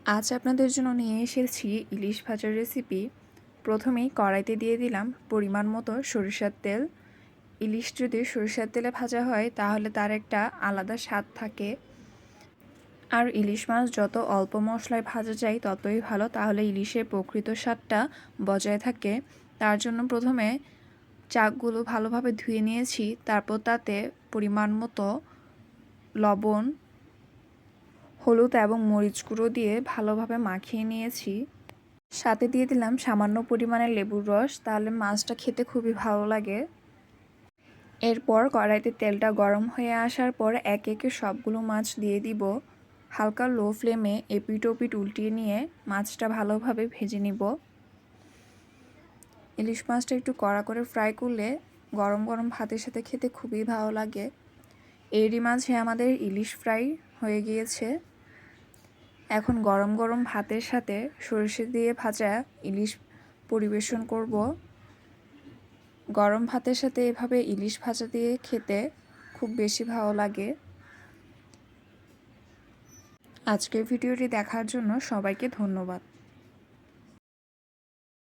আজ আপনাদের জন্য নিয়ে এসেছি ইলিশ ভাজার রেসিপি। প্রথমেই কড়াইতে দিয়ে দিলাম পরিমাণ মতো সরিষার তেল। ইলিশ যদি সরিষার তেলে ভাজা হয় তাহলে তার একটা আলাদা স্বাদ থাকে। আর ইলিশ মাছ যত অল্প মশলায় ভাজা যায় ততই ভালো, তাহলে ইলিশের প্রকৃত স্বাদটা বজায় থাকে। তার জন্য প্রথমে চাকগুলো ভালোভাবে ধুয়ে নিয়েছি, তারপর তাতে পরিমাণ মতো লবণ, হলুদ এবং মরিচ গুঁড়ো দিয়ে ভালোভাবে মাখিয়ে নিয়েছি। সাথে দিয়ে দিলাম সামান্য পরিমাণে লেবুর রস, তাহলে মাছটা খেতে খুবই ভালো লাগে। এরপর কড়াইতে তেলটা গরম হয়ে আসার পর একে একে সবগুলো মাছ দিয়ে দিব। হালকা লো ফ্লেমে এপিট ওপিট উল্টিয়ে নিয়ে মাছটা ভালোভাবে ভেজে নিব। ইলিশ মাছটা একটু কড়া করে ফ্রাই করলে গরম গরম ভাতের সাথে খেতে খুবই ভালো লাগে। এরই মাঝে আমাদের ইলিশ ফ্রাই হয়ে গিয়েছে। এখন গরম গরম ভাতের সাথে সরষে দিয়ে ভাজা ইলিশ পরিবেশন করব। গরম ভাতের সাথে এভাবে ইলিশ ভাজা দিয়ে খেতে খুব বেশি ভালো লাগে। আজকের ভিডিওটি দেখার জন্য সবাইকে ধন্যবাদ।